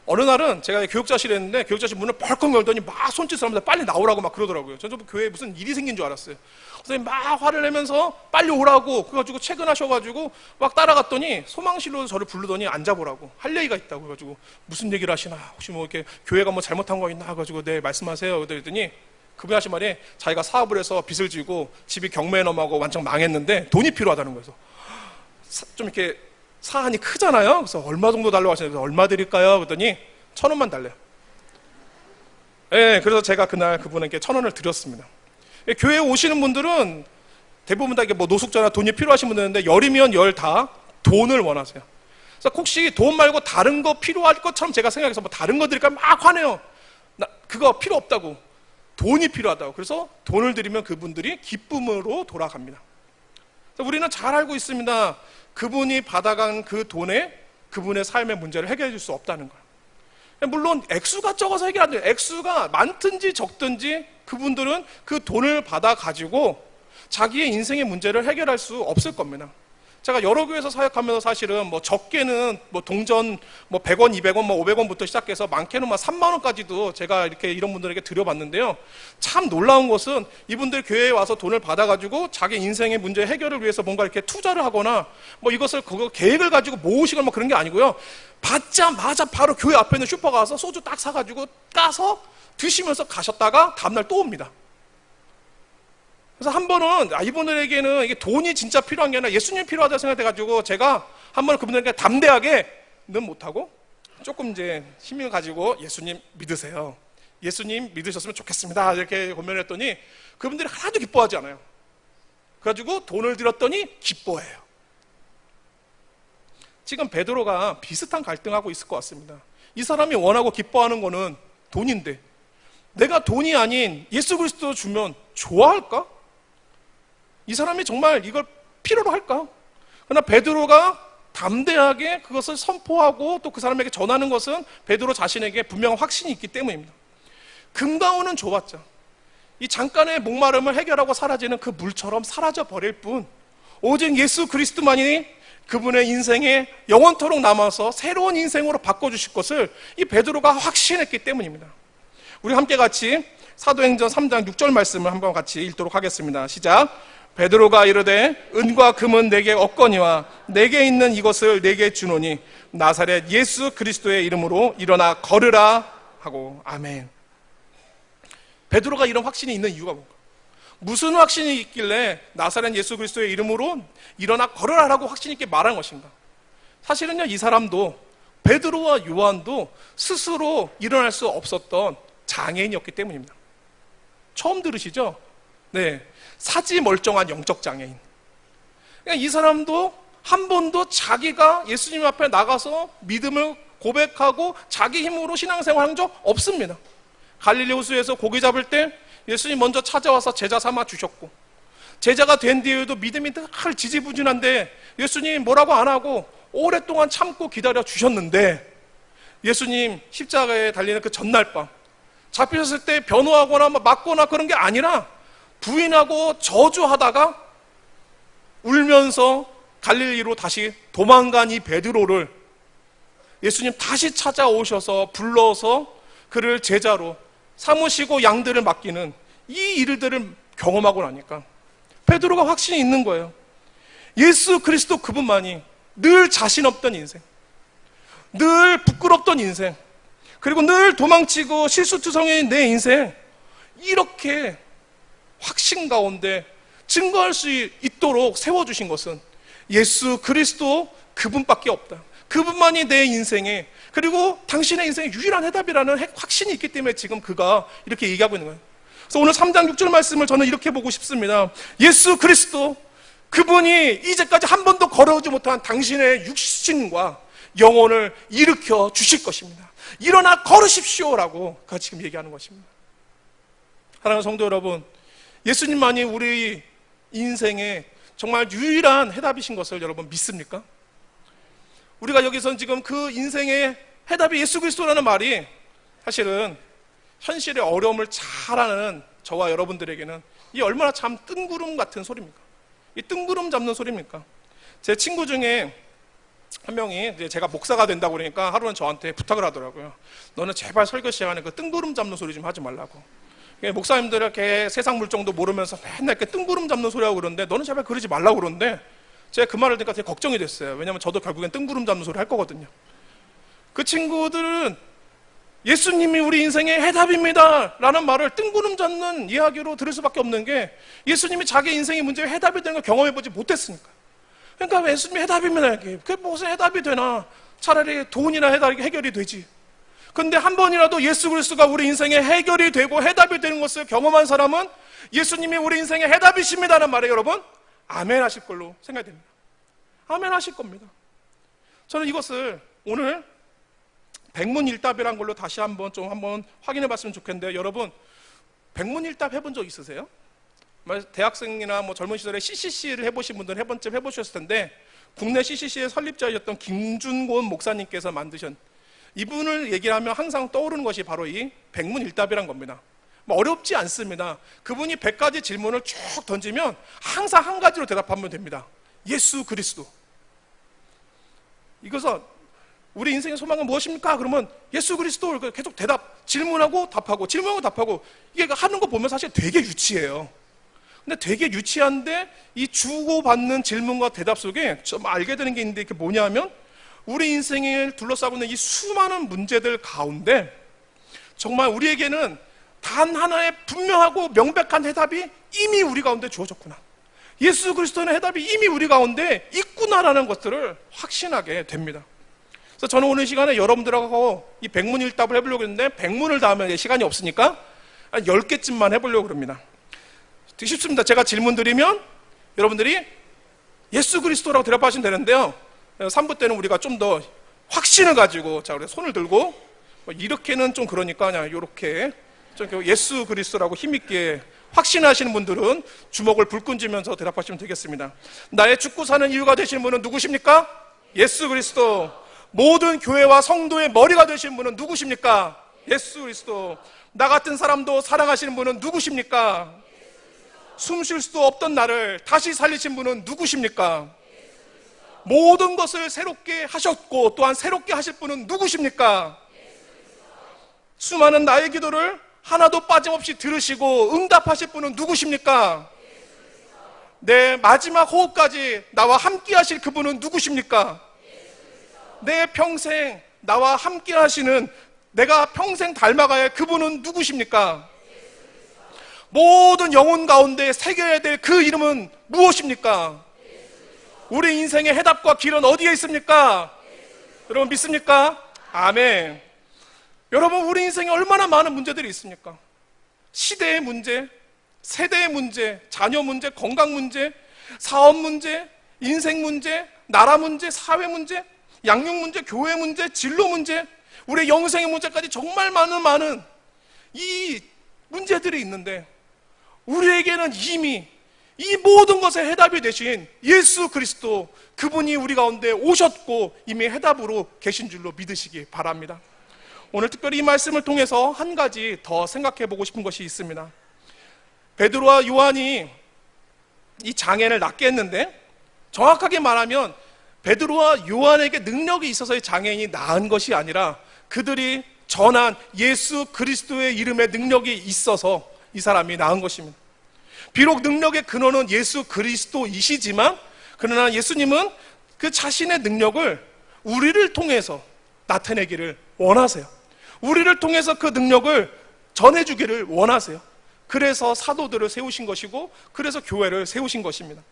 Speaker 2: 어느 날은 제가 교육자실에 있는데 교육자실 문을 벌컥 열더니 막 손짓을 하면서 빨리 나오라고 막 그러더라고요. 저는 교회에 무슨 일이 생긴 줄 알았어요. 선생님 막 화를 내면서 빨리 오라고 그래가지고 퇴근하셔가지고 막 따라갔더니 소망실로 저를 부르더니 앉아보라고, 할 얘기가 있다고 해가지고 무슨 얘기를 하시나, 혹시 뭐 이렇게 교회가 뭐 잘못한 거 있나 해가지고 네 말씀하세요 그랬더니 그분이 하신 말이 자기가 사업을 해서 빚을 지고 집이 경매에 넘어가고 완전 망했는데 돈이 필요하다는 거예요. 좀 이렇게 사안이 크잖아요. 그래서 얼마 정도 달라고 하시는데 얼마 드릴까요? 그랬더니 1,000원만 달래요. 네, 그래서 제가 그날 그분에게 1,000원을 드렸습니다. 교회에 오시는 분들은 대부분 다 이게 뭐 노숙자나 돈이 필요하신 분들인데 열이면 열 다 돈을 원하세요. 그래서 혹시 돈 말고 다른 거 필요할 것처럼 제가 생각해서 뭐 다른 거 드릴까 막 화내요. 그거 필요 없다고, 돈이 필요하다고. 그래서 돈을 드리면 그분들이 기쁨으로 돌아갑니다. 우리는 잘 알고 있습니다. 그분이 받아간 그 돈에 그분의 삶의 문제를 해결해 줄 수 없다는 거예요. 물론 액수가 적어서 해결 안 돼요. 액수가 많든지 적든지 그분들은 그 돈을 받아 가지고 자기의 인생의 문제를 해결할 수 없을 겁니다. 제가 여러 교회에서 사역하면서 사실은 뭐 적게는 뭐 동전 뭐 100원, 200원, 뭐 500원부터 시작해서 많게는 막 3만 원까지도 제가 이렇게 이런 분들에게 드려봤는데요. 참 놀라운 것은 이분들 교회에 와서 돈을 받아가지고 자기 인생의 문제 해결을 위해서 뭔가 이렇게 투자를 하거나 뭐 이것을 그거 계획을 가지고 모으시거나 뭐 그런 게 아니고요. 받자마자 바로 교회 앞에 있는 슈퍼 가서 소주 딱 사가지고 까서 드시면서 가셨다가 다음날 또 옵니다. 그래서 한 번은 이분들에게는 이게 돈이 진짜 필요한 게 아니라 예수님이 필요하다 생각해가지고 제가 한 번은 그분들에게 담대하게는 못하고 조금 이제 힘을 가지고 예수님 믿으세요. 예수님 믿으셨으면 좋겠습니다. 이렇게 고면했더니 그분들이 하나도 기뻐하지 않아요. 그래가지고 돈을 들었더니 기뻐해요. 지금 베드로가 비슷한 갈등하고 있을 것 같습니다. 이 사람이 원하고 기뻐하는 거는 돈인데 내가 돈이 아닌 예수 그리스도 주면 좋아할까? 이 사람이 정말 이걸 필요로 할까? 그러나 베드로가 담대하게 그것을 선포하고 또 그 사람에게 전하는 것은 베드로 자신에게 분명한 확신이 있기 때문입니다. 금과 은은 줘봤자 이 잠깐의 목마름을 해결하고 사라지는 그 물처럼 사라져 버릴 뿐 오직 예수 그리스도만이 그분의 인생에 영원토록 남아서 새로운 인생으로 바꿔주실 것을 이 베드로가 확신했기 때문입니다. 우리 함께 같이 사도행전 3장 6절 말씀을 한번 같이 읽도록 하겠습니다. 시작. 베드로가 이르되 은과 금은 내게 없거니와 내게 있는 이것을 내게 주노니 나사렛 예수 그리스도의 이름으로 일어나 걸으라 하고. 아멘. 베드로가 이런 확신이 있는 이유가 뭔가? 무슨 확신이 있길래 나사렛 예수 그리스도의 이름으로 일어나 걸으라라고 확신 있게 말한 것인가? 사실은요, 이 사람도 베드로와 요한도 스스로 일어날 수 없었던 장애인이었기 때문입니다. 처음 들으시죠? 네, 사지 멀쩡한 영적 장애인. 그러니까 이 사람도 한 번도 자기가 예수님 앞에 나가서 믿음을 고백하고 자기 힘으로 신앙생활 한 적 없습니다. 갈릴리 호수에서 고기 잡을 때 예수님 먼저 찾아와서 제자 삼아 주셨고, 제자가 된 뒤에도 믿음이 늘 지지부진한데 예수님 뭐라고 안 하고 오랫동안 참고 기다려 주셨는데, 예수님 십자가에 달리는 그 전날 밤 잡히셨을 때 변호하거나 맞거나 그런 게 아니라 부인하고 저주하다가 울면서 갈릴리로 다시 도망간 이 베드로를 예수님 다시 찾아오셔서 불러서 그를 제자로 삼으시고 양들을 맡기는 이 일들을 경험하고 나니까 베드로가 확신이 있는 거예요. 예수 그리스도 그분만이 늘 자신 없던 인생, 늘 부끄럽던 인생, 그리고 늘 도망치고 실수투성이인 내 인생, 이렇게 확신 가운데 증거할 수 있도록 세워주신 것은 예수 그리스도 그분밖에 없다. 그분만이 내 인생에, 그리고 당신의 인생의 유일한 해답이라는 확신이 있기 때문에 지금 그가 이렇게 얘기하고 있는 거예요. 그래서 오늘 3장 6절 말씀을 저는 이렇게 보고 싶습니다. 예수 그리스도 그분이 이제까지 한 번도 걸어오지 못한 당신의 육신과 영혼을 일으켜 주실 것입니다. 일어나 걸으십시오라고 그가 지금 얘기하는 것입니다. 사랑하는 성도 여러분, 예수님만이 우리 인생에 정말 유일한 해답이신 것을 여러분 믿습니까? 우리가 여기서 지금 그 인생의 해답이 예수 그리스도라는 말이 사실은 현실의 어려움을 잘 아는 저와 여러분들에게는 이 얼마나 참 뜬구름 같은 소리입니까? 이 뜬구름 잡는 소리입니까? 제 친구 중에 한 명이 이제 제가 목사가 된다고 그러니까 하루는 저한테 부탁을 하더라고요. 너는 제발 설교 시간에 그 뜬구름 잡는 소리 좀 하지 말라고. 목사님들 이렇게 세상 물정도 모르면서 맨날 이렇게 뜬구름 잡는 소리 하고 그러는데 너는 제발 그러지 말라고 그러는데, 제가 그 말을 듣니까 되게 걱정이 됐어요. 왜냐하면 저도 결국엔 뜬구름 잡는 소리 할 거거든요. 그 친구들은 예수님이 우리 인생의 해답입니다 라는 말을 뜬구름 잡는 이야기로 들을 수밖에 없는 게, 예수님이 자기 인생의 문제의 해답이 되는 걸 경험해보지 못했으니까. 그러니까 예수님이 해답입니다, 그게 무슨 해답이 되나? 차라리 돈이나 해결이 되지. 근데 한 번이라도 예수 그리스도가 우리 인생의 해결이 되고 해답이 되는 것을 경험한 사람은 예수님이 우리 인생의 해답이십니다라는 말에 여러분 아멘 하실 걸로 생각이 됩니다. 아멘 하실 겁니다. 저는 이것을 오늘 백문일답이란 걸로 다시 한번 확인해 봤으면 좋겠는데, 여러분 백문일답 해본 적 있으세요? 대학생이나 젊은 시절에 CCC를 해보신 분들은 해본쯤 해보셨을 텐데, 국내 CCC의 설립자이셨던 김준곤 목사님께서 만드신, 이분을 얘기하면 항상 떠오르는 것이 바로 이 백문일답이란 겁니다. 어렵지 않습니다. 그분이 100가지 질문을 쭉 던지면 항상 한 가지로 대답하면 됩니다. 예수 그리스도. 이것은 우리 인생의 소망은 무엇입니까? 그러면 예수 그리스도. 계속 질문하고 답하고 질문하고 답하고, 이게 하는 거 보면 사실 되게 유치해요. 근데 되게 유치한데 이 주고받는 질문과 대답 속에 좀 알게 되는 게 있는데, 그게 뭐냐면 우리 인생을 둘러싸고 있는 이 수많은 문제들 가운데 정말 우리에게는 단 하나의 분명하고 명백한 해답이 이미 우리 가운데 주어졌구나, 예수 그리스도의 해답이 이미 우리 가운데 있구나라는 것들을 확신하게 됩니다. 그래서 저는 오늘 시간에 여러분들하고 이 백문일답을 해보려고 했는데, 백문을 다 하면 시간이 없으니까 한 10개쯤만 해보려고 합니다. 되게 쉽습니다. 제가 질문 드리면 여러분들이 예수 그리스도라고 대답하시면 되는데요, 3부 때는 우리가 좀 더 확신을 가지고, 자, 우리 손을 들고, 이렇게는 좀 그러니까 그냥 이렇게 좀 예수 그리스도라고 힘있게 확신하시는 분들은 주먹을 불끈 쥐면서 대답하시면 되겠습니다. 나의 죽고 사는 이유가 되시는 분은 누구십니까? 예수 그리스도. 모든 교회와 성도의 머리가 되시는 분은 누구십니까? 예수 그리스도. 나 같은 사람도 사랑하시는 분은 누구십니까? 숨 쉴 수도 없던 나를 다시 살리신 분은 누구십니까? 모든 것을 새롭게 하셨고 또한 새롭게 하실 분은 누구십니까? 수많은 나의 기도를 하나도 빠짐없이 들으시고 응답하실 분은 누구십니까? 내 마지막 호흡까지 나와 함께 하실 그분은 누구십니까? 내 평생 나와 함께 하시는, 내가 평생 닮아가야 할 그분은 누구십니까? 모든 영혼 가운데 새겨야 될 그 이름은 무엇입니까? 우리 인생의 해답과 길은 어디에 있습니까? 여러분 믿습니까? 아멘. 여러분, 우리 인생에 얼마나 많은 문제들이 있습니까? 시대의 문제, 세대의 문제, 자녀 문제, 건강 문제, 사업 문제, 인생 문제, 나라 문제, 사회 문제, 양육 문제, 교회 문제, 진로 문제, 우리의 영생의 문제까지 정말 많은 이 문제들이 있는데, 우리에게는 이미 이 모든 것의 해답이 되신 예수 그리스도, 그분이 우리 가운데 오셨고 이미 해답으로 계신 줄로 믿으시기 바랍니다. 오늘 특별히 이 말씀을 통해서 한 가지 더 생각해 보고 싶은 것이 있습니다. 베드로와 요한이 이 장애를 낫게 했는데, 정확하게 말하면 베드로와 요한에게 능력이 있어서의 장애인이 나은 것이 아니라 그들이 전한 예수 그리스도의 이름에 능력이 있어서 이 사람이 나은 것입니다. 비록 능력의 근원은 예수 그리스도이시지만, 그러나 예수님은 그 자신의 능력을 우리를 통해서 나타내기를 원하세요. 우리를 통해서 그 능력을 전해주기를 원하세요. 그래서 사도들을 세우신 것이고, 그래서 교회를 세우신 것입니다.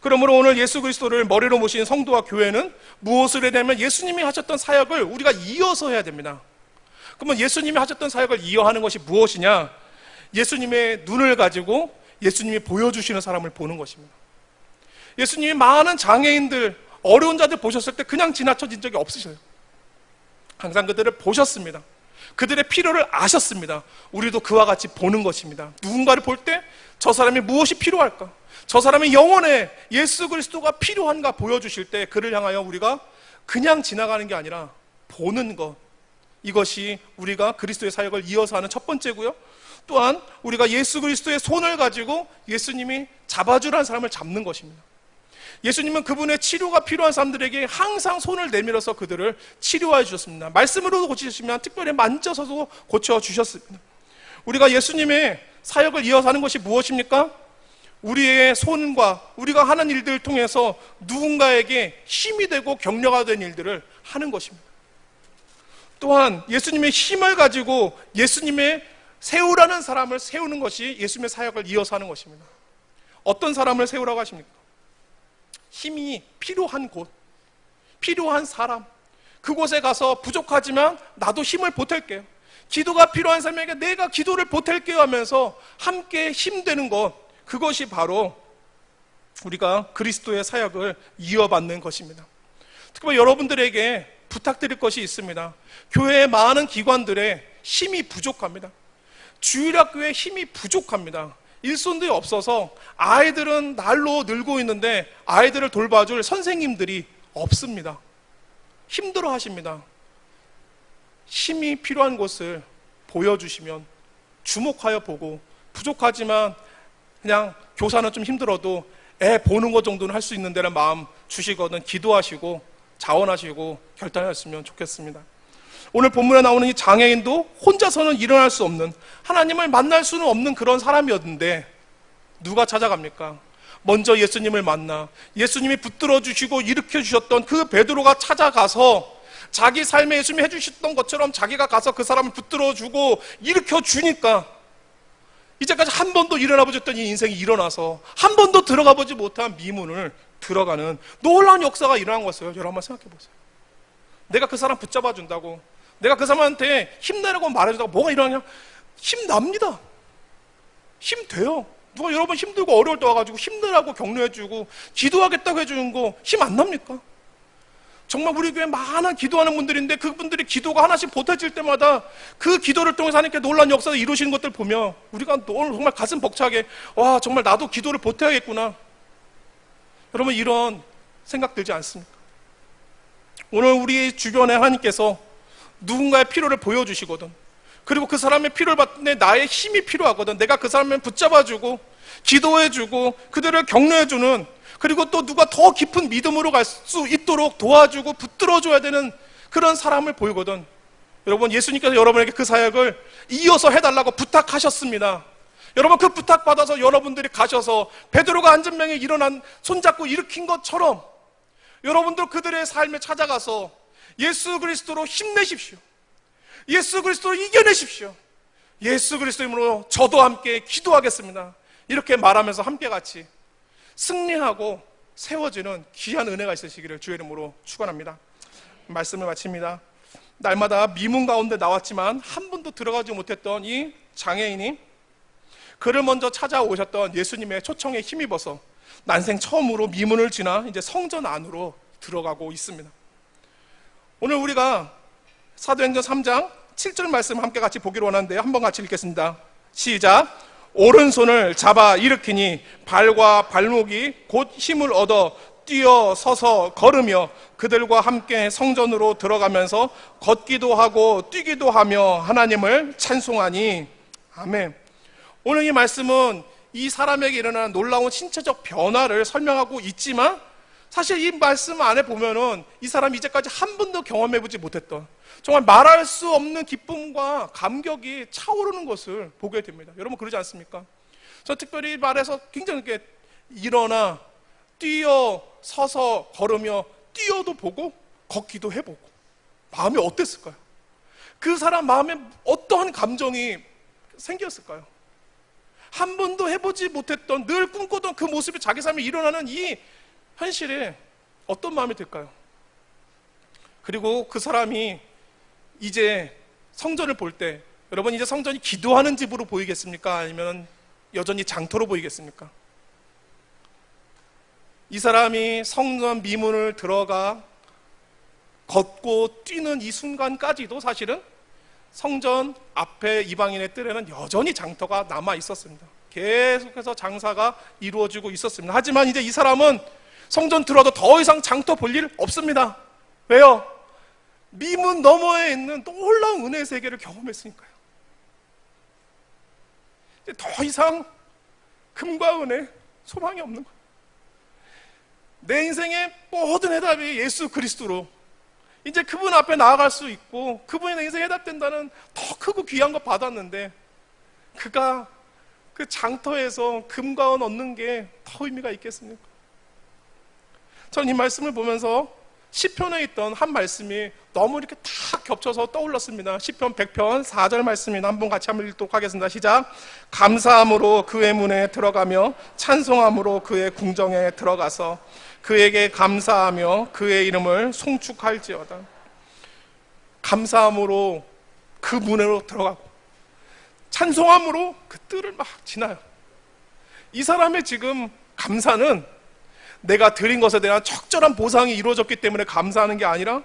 Speaker 2: 그러므로 오늘 예수 그리스도를 머리로 모신 성도와 교회는 무엇을 해야 되냐면, 예수님이 하셨던 사역을 우리가 이어서 해야 됩니다. 그러면 예수님이 하셨던 사역을 이어하는 것이 무엇이냐? 예수님의 눈을 가지고 예수님이 보여주시는 사람을 보는 것입니다. 예수님이 많은 장애인들, 어려운 자들 보셨을 때 그냥 지나쳐진 적이 없으셔요. 항상 그들을 보셨습니다. 그들의 필요를 아셨습니다. 우리도 그와 같이 보는 것입니다. 누군가를 볼 때 저 사람이 무엇이 필요할까? 저 사람의 영혼에 예수 그리스도가 필요한가 보여주실 때 그를 향하여 우리가 그냥 지나가는 게 아니라 보는 것, 이것이 우리가 그리스도의 사역을 이어서 하는 첫 번째고요. 또한 우리가 예수 그리스도의 손을 가지고 예수님이 잡아주라는 사람을 잡는 것입니다. 예수님은 그분의 치료가 필요한 사람들에게 항상 손을 내밀어서 그들을 치료해 주셨습니다. 말씀으로도 고치셨으면 특별히 만져서도 고쳐주셨습니다. 우리가 예수님의 사역을 이어서 하는 것이 무엇입니까? 우리의 손과 우리가 하는 일들을 통해서 누군가에게 힘이 되고 격려가 된 일들을 하는 것입니다. 또한 예수님의 힘을 가지고 예수님의 세우라는 사람을 세우는 것이 예수님의 사역을 이어서 하는 것입니다. 어떤 사람을 세우라고 하십니까? 힘이 필요한 곳, 필요한 사람, 그곳에 가서 부족하지만 나도 힘을 보탤게요. 기도가 필요한 사람에게 내가 기도를 보탤게요 하면서 함께 힘되는 것, 그것이 바로 우리가 그리스도의 사역을 이어받는 것입니다. 특히 여러분들에게 부탁드릴 것이 있습니다. 교회의 많은 기관들의 힘이 부족합니다. 주일학교에 힘이 부족합니다. 일손들이 없어서 아이들은 날로 늘고 있는데 아이들을 돌봐줄 선생님들이 없습니다. 힘들어 하십니다. 힘이 필요한 곳을 보여주시면 주목하여 보고, 부족하지만 그냥 교사는 좀 힘들어도 애 보는 것 정도는 할 수 있는 데는 마음 주시거든 기도하시고 자원하시고 결단하셨으면 좋겠습니다. 오늘 본문에 나오는 이 장애인도 혼자서는 일어날 수 없는, 하나님을 만날 수는 없는 그런 사람이었는데 누가 찾아갑니까? 먼저 예수님을 만나 예수님이 붙들어 주시고 일으켜 주셨던 그 베드로가 찾아가서 자기 삶에 예수님이 해주셨던 것처럼 자기가 가서 그 사람을 붙들어 주고 일으켜 주니까 이제까지 한 번도 일어나 보셨던 이 인생이 일어나서 한 번도 들어가 보지 못한 미문을 들어가는 놀라운 역사가 일어난 것을 여러분 한번 생각해 보세요. 내가 그 사람 붙잡아 준다고, 내가 그 사람한테 힘내라고 말해준다고 뭐가 일어나냐? 힘납니다. 힘돼요. 누가 여러분 힘들고 어려울 때 와가지고 힘내라고 격려해주고 기도하겠다고 해주는 거 힘 안 납니까? 정말 우리 교회 많은 기도하는 분들인데 그분들이 기도가 하나씩 보태질 때마다 그 기도를 통해서 하나님께 놀라운 역사를 이루시는 것들 보면 우리가 오늘 정말 가슴 벅차게, 와 정말 나도 기도를 보태야겠구나. 여러분 이런 생각 들지 않습니까? 오늘 우리 주변에 하나님께서 누군가의 필요를 보여주시거든, 그리고 그 사람의 필요를 받는데 나의 힘이 필요하거든, 내가 그 사람을 붙잡아주고 기도해주고 그들을 격려해주는, 그리고 또 누가 더 깊은 믿음으로 갈 수 있도록 도와주고 붙들어줘야 되는 그런 사람을 보이거든. 여러분 예수님께서 여러분에게 그 사역을 이어서 해달라고 부탁하셨습니다. 여러분, 그 부탁받아서 여러분들이 가셔서 베드로가 안전병에 일어난 손잡고 일으킨 것처럼 여러분들 그들의 삶에 찾아가서 예수 그리스도로 힘내십시오. 예수 그리스도로 이겨내십시오. 예수 그리스도 이름으로 저도 함께 기도하겠습니다. 이렇게 말하면서 함께 같이 승리하고 세워지는 귀한 은혜가 있으시기를 주의 이름으로 축원합니다. 말씀을 마칩니다. 날마다 미문 가운데 나왔지만 한 번도 들어가지 못했던 이 장애인이 그를 먼저 찾아오셨던 예수님의 초청에 힘입어서 난생 처음으로 미문을 지나 이제 성전 안으로 들어가고 있습니다. 오늘 우리가 사도행전 3장 7절 말씀 함께 같이 보기로 원하는데요. 한번 같이 읽겠습니다. 시작. 오른손을 잡아 일으키니 발과 발목이 곧 힘을 얻어 뛰어 서서 걸으며 그들과 함께 성전으로 들어가면서 걷기도 하고 뛰기도 하며 하나님을 찬송하니. 아멘. 오늘 이 말씀은 이 사람에게 일어난 놀라운 신체적 변화를 설명하고 있지만 사실 이 말씀 안에 보면은 이 사람이 이제까지 한 번도 경험해보지 못했던 정말 말할 수 없는 기쁨과 감격이 차오르는 것을 보게 됩니다. 여러분 그러지 않습니까? 저 특별히 말해서 굉장히 이렇게 일어나 뛰어 서서 걸으며 뛰어도 보고 걷기도 해보고 마음이 어땠을까요? 그 사람 마음에 어떠한 감정이 생겼을까요? 한 번도 해보지 못했던 늘 꿈꾸던 그 모습이 자기 삶에 일어나는 이 현실에 어떤 마음이 들까요? 그리고 그 사람이 이제 성전을 볼 때 여러분 이제 성전이 기도하는 집으로 보이겠습니까? 아니면 여전히 장터로 보이겠습니까? 이 사람이 성전 미문을 들어가 걷고 뛰는 이 순간까지도 사실은 성전 앞에 이방인의 뜰에는 여전히 장터가 남아 있었습니다. 계속해서 장사가 이루어지고 있었습니다. 하지만 이제 이 사람은 성전 들어와도 더 이상 장터 볼 일 없습니다. 왜요? 미문 너머에 있는 놀라운 은혜의 세계를 경험했으니까요. 이제 더 이상 금과 은혜, 소망이 없는 거예요. 내 인생의 모든 해답이 예수 그리스도로 이제 그분 앞에 나아갈 수 있고 그분이 내 인생에 해답된다는 더 크고 귀한 거 받았는데 그가 그 장터에서 금과 은 얻는 게 더 의미가 있겠습니까? 저는 이 말씀을 보면서 시편에 있던 한 말씀이 너무 이렇게 탁 겹쳐서 떠올랐습니다. 시편 100편 4절 말씀입니다. 한번 같이 한번 읽도록 하겠습니다. 시작. 감사함으로 그의 문에 들어가며 찬송함으로 그의 궁정에 들어가서 그에게 감사하며 그의 이름을 송축할지어다. 감사함으로 그 문으로 들어가고 찬송함으로 그 뜰을 막 지나요. 이 사람의 지금 감사는 내가 드린 것에 대한 적절한 보상이 이루어졌기 때문에 감사하는 게 아니라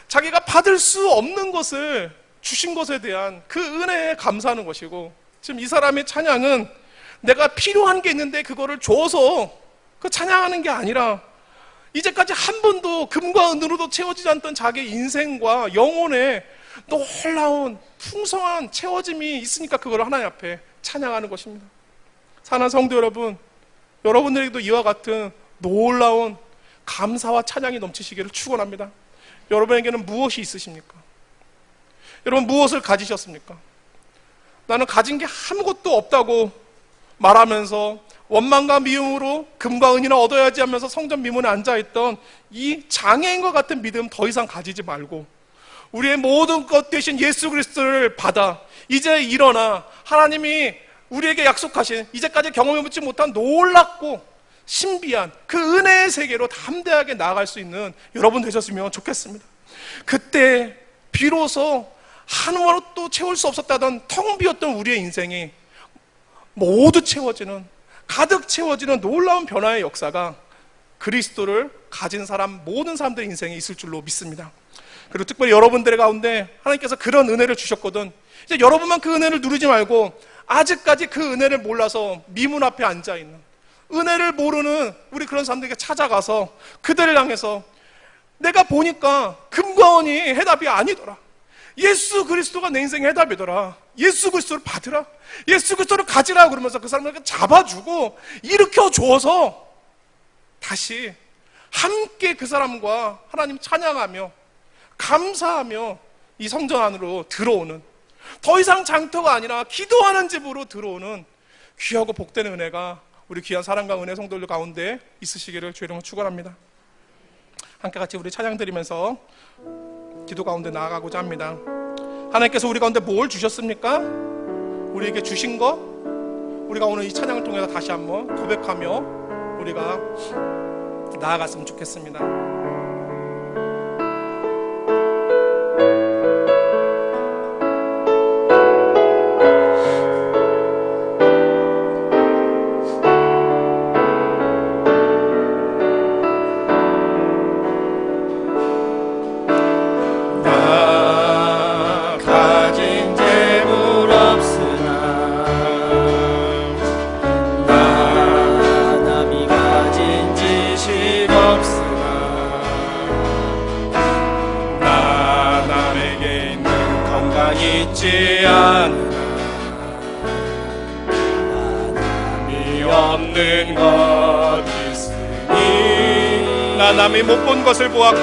Speaker 2: 자기가 받을 수 없는 것을 주신 것에 대한 그 은혜에 감사하는 것이고, 지금 이 사람의 찬양은 내가 필요한 게 있는데 그거를 줘서 그 찬양하는 게 아니라 이제까지 한 번도 금과 은으로도 채워지지 않던 자기 인생과 영혼에 놀라운 풍성한 채워짐이 있으니까 그걸 하나님 앞에 찬양하는 것입니다. 사랑하는 성도 여러분, 여러분들에게도 이와 같은 놀라운 감사와 찬양이 넘치시기를 축원합니다. 여러분에게는 무엇이 있으십니까? 여러분 무엇을 가지셨습니까? 나는 가진 게 아무것도 없다고 말하면서 원망과 미움으로 금과 은이나 얻어야지 하면서 성전 미문에 앉아있던 이 장애인과 같은 믿음 더 이상 가지지 말고 우리의 모든 것 대신 예수 그리스도를 받아 이제 일어나 하나님이 우리에게 약속하신 이제까지 경험해보지 못한 놀랍고 신비한 그 은혜의 세계로 담대하게 나아갈 수 있는 여러분 되셨으면 좋겠습니다. 그때 비로소 하나도 채울 수 없었다던 텅 비었던 우리의 인생이 모두 채워지는, 가득 채워지는 놀라운 변화의 역사가 그리스도를 가진 사람, 모든 사람들의 인생에 있을 줄로 믿습니다. 그리고 특별히 여러분들의 가운데 하나님께서 그런 은혜를 주셨거든. 이제 여러분만 그 은혜를 누리지 말고 아직까지 그 은혜를 몰라서 미문 앞에 앉아있는, 은혜를 모르는 우리 그런 사람들에게 찾아가서 그들을 향해서 내가 보니까 금과 은이 해답이 아니더라. 예수 그리스도가 내 인생의 해답이더라. 예수 그리스도를 받으라. 예수 그리스도를 가지라. 그러면서 그 사람들에게 잡아주고 일으켜줘서 다시 함께 그 사람과 하나님 찬양하며 감사하며 이 성전 안으로 들어오는, 더 이상 장터가 아니라 기도하는 집으로 들어오는 귀하고 복된 은혜가 우리 귀한 사랑과 은혜 성도들 가운데 있으시기를 주의 이름으로 축원합니다. 함께 같이 우리 찬양 드리면서 기도 가운데 나아가고자 합니다. 하나님께서 우리 가운데 뭘 주셨습니까? 우리에게 주신 것, 우리가 오늘 이 찬양을 통해서 다시 한번 고백하며 우리가 나아갔으면 좋겠습니다.
Speaker 3: 있지 않으나 하나님이 없는 것 있으니
Speaker 2: 나 남이 못 본 것을 보았고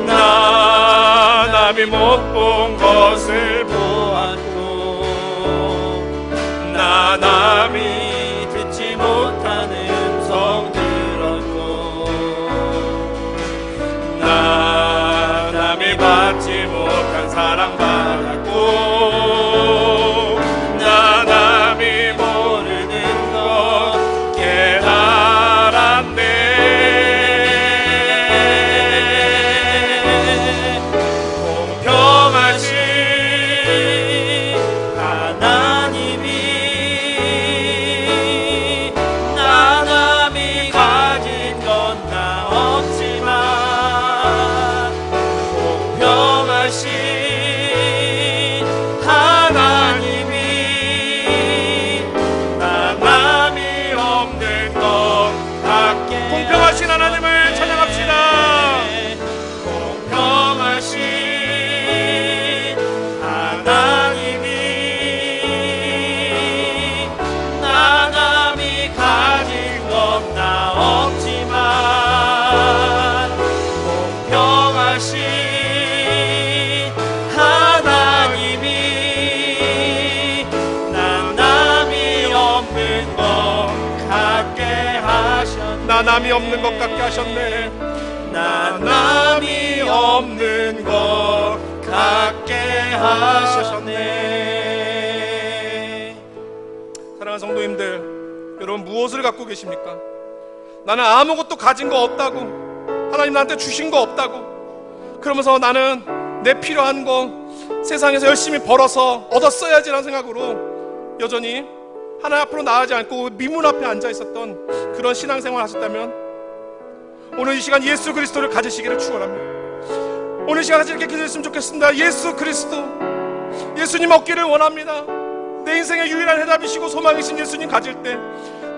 Speaker 3: 나 남이 못 본 것을 보았고 나 남이 듣지 못한 음성 들었고 나 남이 받지 못한 사랑 받았고 나 남이 모르는 것 깨달았네. 공평하신 하나님이 나 남이 가진 건 나 없지만 공평하신 하나님이 나 남이 없는 것 같게
Speaker 2: 공평하신 하나님을 찬양합시다.
Speaker 3: 공평하신 하나님이 나 남이 가진 건 나 없지만 공평하신 하나님이 나 남이 없는 것 같게 하셨네.
Speaker 2: 나 남이 없는 것 같게 하셨네.
Speaker 3: 나 남이 없는 것 같게 하셨네.
Speaker 2: 사랑하는 성도님들, 여러분 무엇을 갖고 계십니까? 나는 아무것도 가진 거 없다고, 하나님 나한테 주신 거 없다고, 그러면서 나는 내 필요한 거 세상에서 열심히 벌어서 얻었어야지라는 생각으로 여전히 하나님 앞으로 나아가지 않고 미문 앞에 앉아 있었던 그런 신앙생활을 하셨다면 오늘 이 시간 예수 그리스도를 가지시기를 축원합니다. 오늘 이 시간 같이 이렇게 기도했으면 좋겠습니다. 예수 그리스도, 예수님 얻기를 원합니다. 내 인생의 유일한 해답이시고 소망이신 예수님 가질 때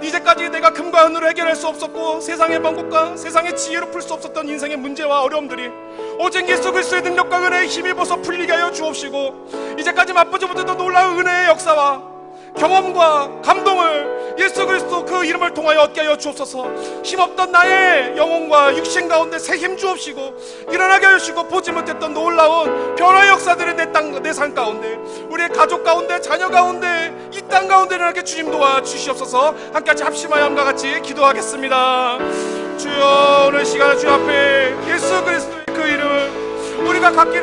Speaker 2: 이제까지 내가 금과 은으로 해결할 수 없었고 세상의 방법과 세상의 지혜로 풀 수 없었던 인생의 문제와 어려움들이 오직 예수 그리스도의 능력과 은혜에 힘입어서 풀리게 하여 주옵시고, 이제까지 맛보지 못했던 놀라운 은혜의 역사와 경험과 감동을 예수 그리스도 그 이름을 통하여 얻게 하여 주옵소서. 힘없던 나의 영혼과 육신 가운데 새 힘 주옵시고 일어나게 하시고, 보지 못했던 놀라운 변화의 역사들을 내 삶 가운데, 우리의 가족 가운데, 자녀 가운데, 이 땅 가운데 일어나게 주님 도와 주시옵소서. 함께같이 합심하여 함과 같이 기도하겠습니다. 주여, 오늘 시간 주 앞에 예수 그리스도의 그 이름을 우리가 갖기를